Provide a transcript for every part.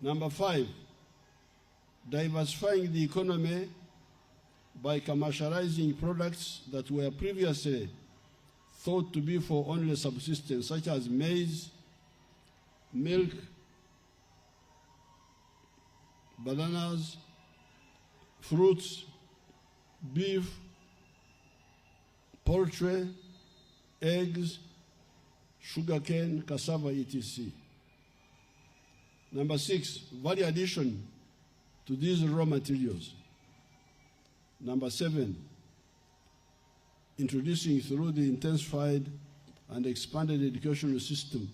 Number 5, diversifying the economy by commercializing products that were previously thought to be for only subsistence, such as maize, milk, bananas, fruits, beef, poultry, eggs, sugarcane, cassava, etc. Number 6, value addition to these raw materials. Number 7, introducing through the intensified and expanded educational system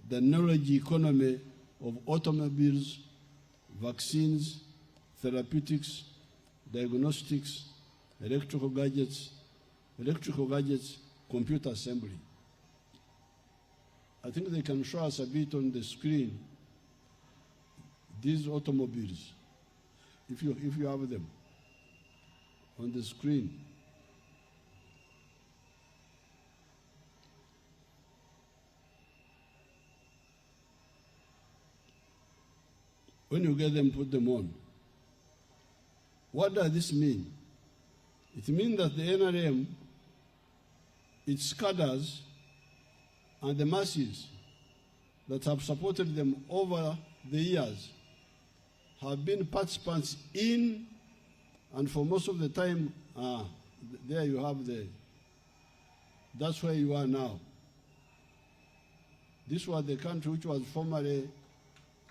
the knowledge economy of automobiles, vaccines, therapeutics, diagnostics, electrical gadgets, computer assembly. I think they can show us a bit on the screen, these automobiles, if you have them on the screen. When you get them, put them on. What does this mean? It means that the NRM, its cadres, and the masses that have supported them over the years have been participants in, and for most of the time, there you have that's where you are now. This was the country which was formerly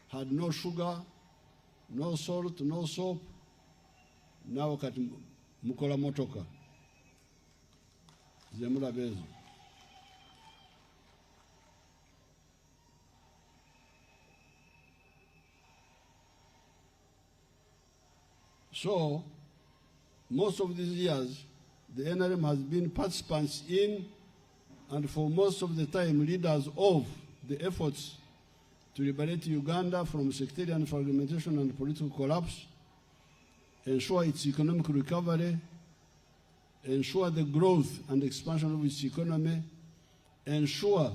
had no sugar, no salt, no soap. Now kati mukola motoka. Zemula bezo. So, most of these years, the NRM has been participants in, and for most of the time, leaders of the efforts to liberate Uganda from sectarian fragmentation and political collapse, ensure its economic recovery, ensure the growth and expansion of its economy, ensure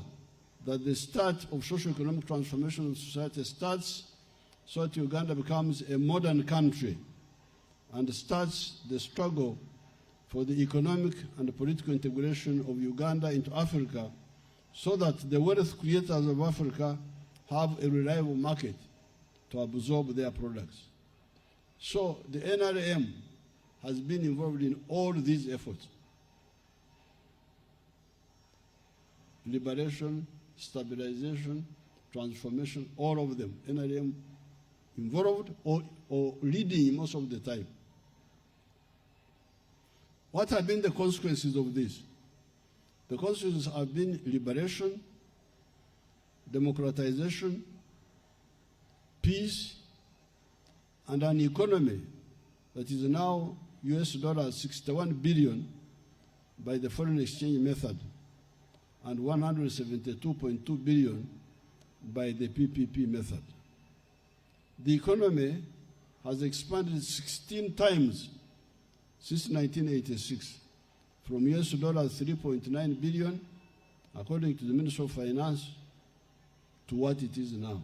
that the start of socio-economic transformation of society starts so that Uganda becomes a modern country and starts the struggle for the economic and political integration of Uganda into Africa so that the wealth creators of Africa have a reliable market to absorb their products. So the NRM has been involved in all these efforts. Liberation, stabilization, transformation, all of them. NRM involved or leading most of the time. What have been the consequences of this? The consequences have been liberation, democratization, peace, and an economy that is now $61 billion by the foreign exchange method and 172.2 billion by the PPP method. The economy has expanded 16 times since 1986, from $3.9 billion, according to the Ministry of Finance, to what it is now.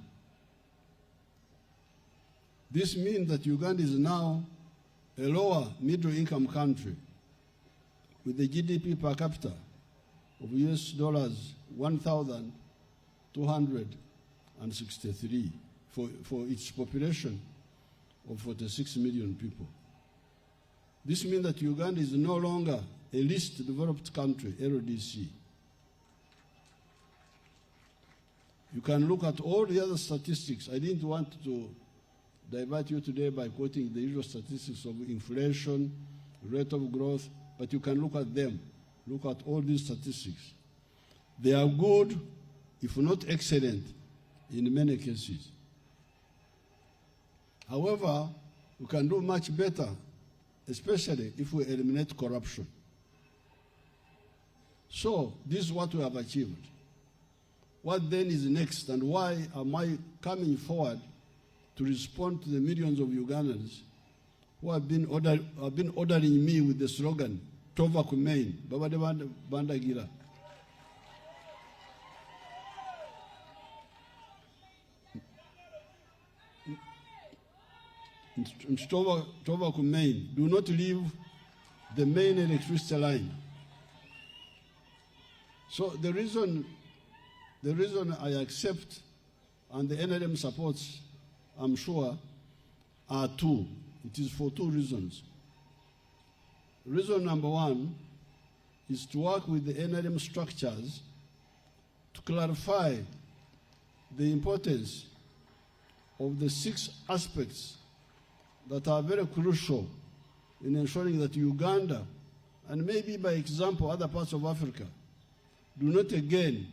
This means that Uganda is now a lower middle-income country with a GDP per capita of $1,263 for its population of 46 million people. This means that Uganda is no longer a least developed country, LDC. You can look at all the other statistics. I didn't want to divert you today by quoting the usual statistics of inflation, rate of growth, but you can look at them. Look at all these statistics. They are good, if not excellent, in many cases. However, we can do much better, especially if we eliminate corruption. So, this is what we have achieved. What then is next, and why am I coming forward to respond to the millions of Ugandans who have been ordering me with the slogan, Tova Kumein, Babade Bandagira. Tova main. Do not leave the main electricity line. So the reason I accept and the NRM supports, I'm sure, are two. It is for two reasons. Reason number one is to work with the NRM structures to clarify the importance of the 6 aspects that are very crucial in ensuring that Uganda, and maybe by example other parts of Africa, do not again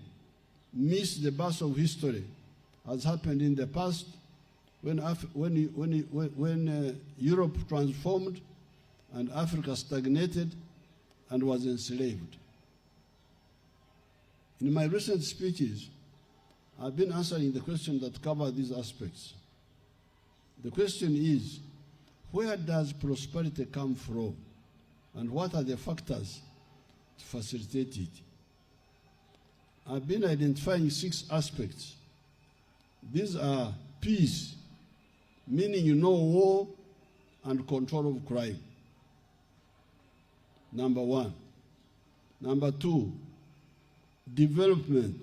miss the bus of history as happened in the past when Europe transformed and Africa stagnated and was enslaved. In my recent speeches, I've been answering the questions that cover these aspects. The question is, where does prosperity come from, and what are the factors to facilitate it? I've been identifying 6 aspects. These are peace, meaning no war and control of crime. Number 1. Number 2, development,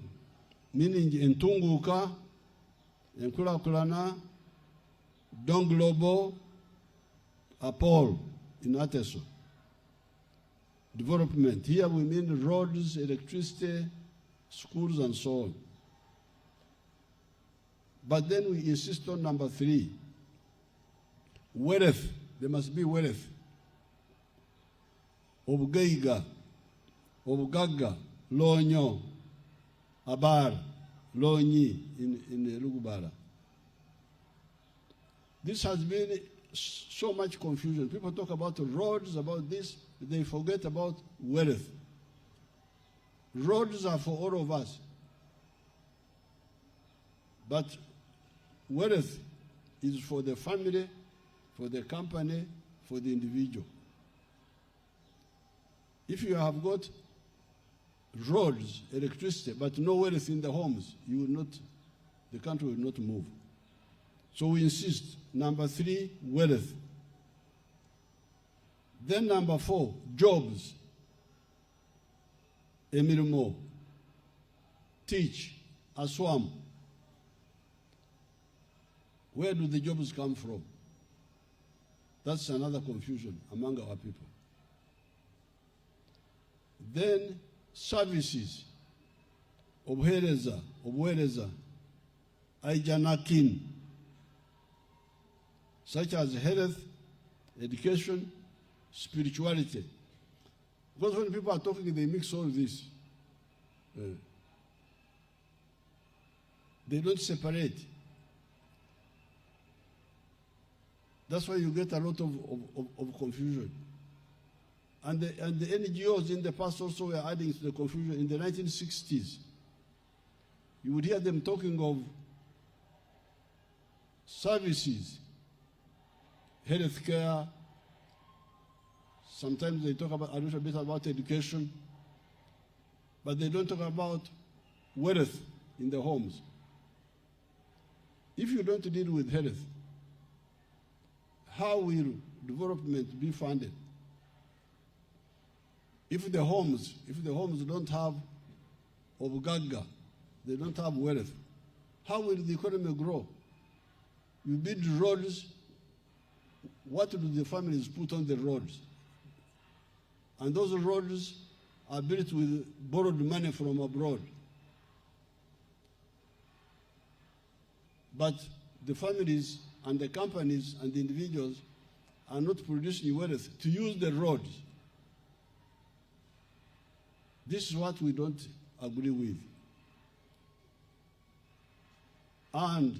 meaning entunguka, enkulakulana, don global, apol in Ateso. Development, here we mean roads, electricity, schools, and so on. But then we insist on number 3, wealth. There must be wealth. Obugeiga, Obugaga, Lonyo, Abar, Lonyi in Lugubara. This has been so much confusion. People talk about roads, about this, they forget about wealth. Roads are for all of us. But wealth is for the family, for the company, for the individual. If you have got roads, electricity, but no wealth in the homes, you will not, the country will not move. So we insist, number 3, wealth. Then number 4, jobs. Emirimo, teach, aswam. Where do the jobs come from? That's another confusion among our people. Then services, obwereza, aijanakin, such as health, education, spirituality. Because when people are talking, they mix all this. They don't separate. That's why you get a lot of confusion. And the NGOs in the past also were adding to the confusion. In the 1960s, you would hear them talking of services, healthcare. Sometimes they talk about a little bit about education, but they don't talk about wealth in the homes. If you don't deal with health, how will development be funded? If the homes don't have obugaga, they don't have wealth, how will the economy grow? You build roads, what do the families put on the roads? And those roads are built with borrowed money from abroad. But the families and the companies and the individuals are not producing wealth to use the roads. This is what we don't agree with. And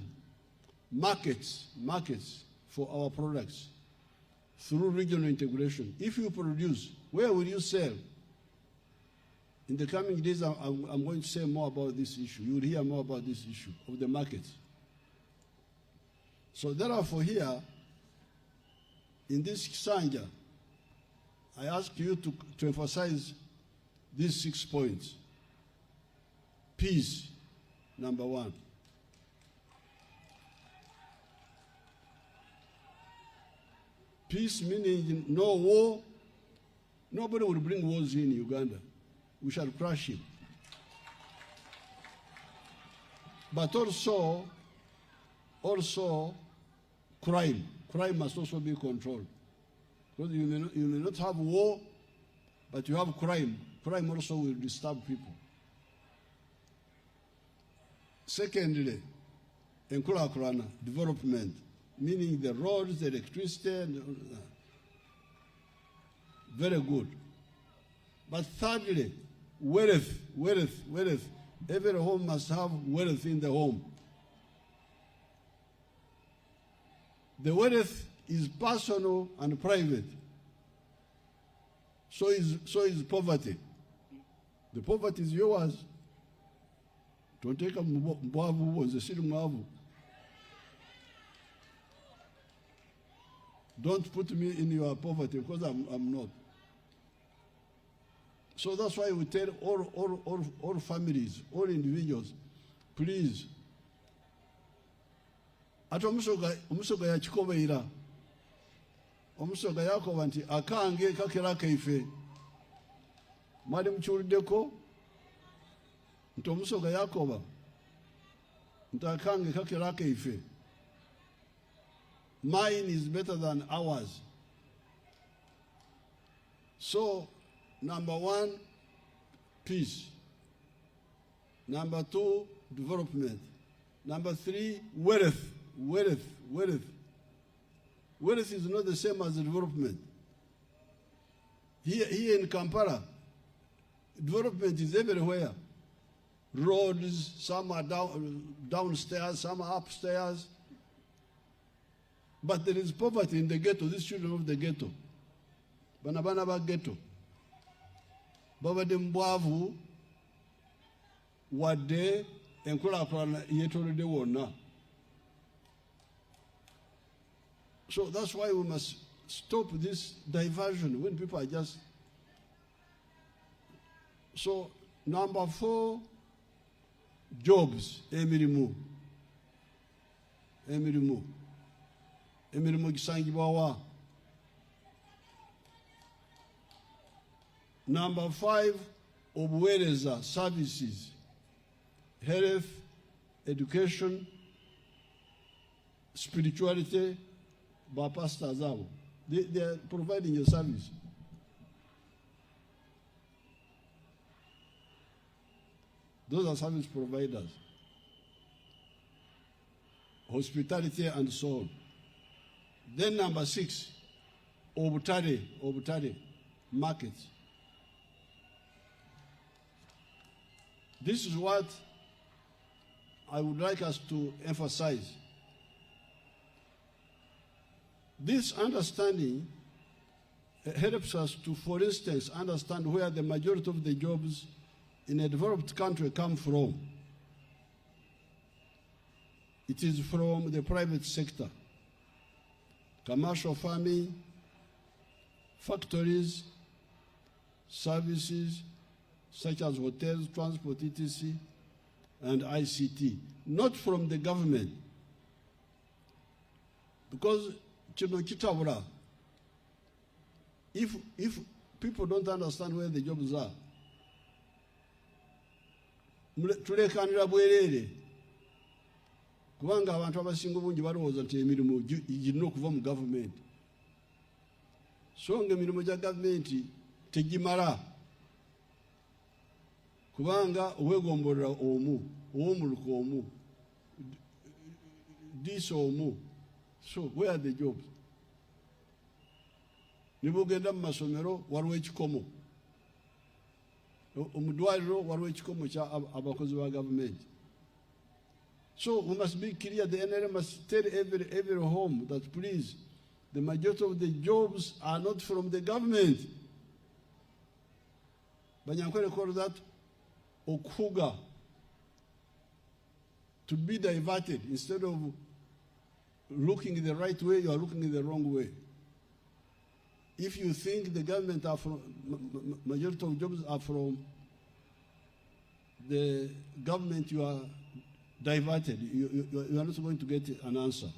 markets for our products through regional integration. If you produce, where will you sell? In the coming days, I'm going to say more about this issue. You will hear more about this issue of the markets. So therefore here, in this Sanja, I ask you to emphasize these 6 points. Peace, number 1. Peace meaning no war. Nobody will bring wars in Uganda. We shall crush him. But also crime. Crime must also be controlled. Because you may not have war, but you have crime. Crime also will disturb people. Secondly, enkulakulana, development, meaning the roads, the electricity, very good. But thirdly, wealth. Every home must have wealth in the home. The wealth is personal and private. So is poverty. The poverty is yours. Don't take a mwavu was a city mwavu. Don't put me in your poverty because I'm not. So that's why we tell all families, all individuals, please. Ati omusoga ya chikobeira. Omusoga yako wanti akange kakera kaife. Mwali mchurideko. Nto omusoga yakoba. Nto akange kakera kaife. Mine is better than ours. So, number one, peace. Number two, development. Number three, wealth. Wealth is not the same as development. Here in Kampala, development is everywhere. Roads, some are downstairs, some are upstairs. But there is poverty in the ghetto, these children of the ghetto. Banabana ba ghetto. Babade mbwavu wade enkulakulana yetolode wonna. So that's why we must stop this diversion when people are just. So number 4, jobs, emirimu gisangibwa. Number 5, obuweereza, services, health, education, spirituality, by pastors. They are providing your service. Those are service providers. Hospitality and so on. Then number 6, obutare, markets. This is what I would like us to emphasize. This understanding helps us to, for instance, understand where the majority of the jobs in a developed country come from. It is from the private sector. Commercial farming, factories, services such as hotels, transport, etc., and ICT, not from the government. Because if people don't understand where the jobs are, tulekanira bwerere kubanga abantu abasinga bungi balowooza nti emirimu girina okuva mu government. So ng'emirimu gya gavumenti tegimala kubanga owegombolera omu, ow'omuluka omu, diisa omu. So where are the jobs? Ne bw'ogenda mu masomero waliwo ekikomo, mu ddwaliro waliwo ekikomo kya abakozi ba gavumenti. So we must be clear, the NRM must tell every home that please, the majority of the jobs are not from the government. Banyankwere call that okuga, to be diverted. Instead of looking the right way, you are looking in the wrong way. If you think the government are from, majority of jobs are from the government, you are diverted. You are not going to get an answer.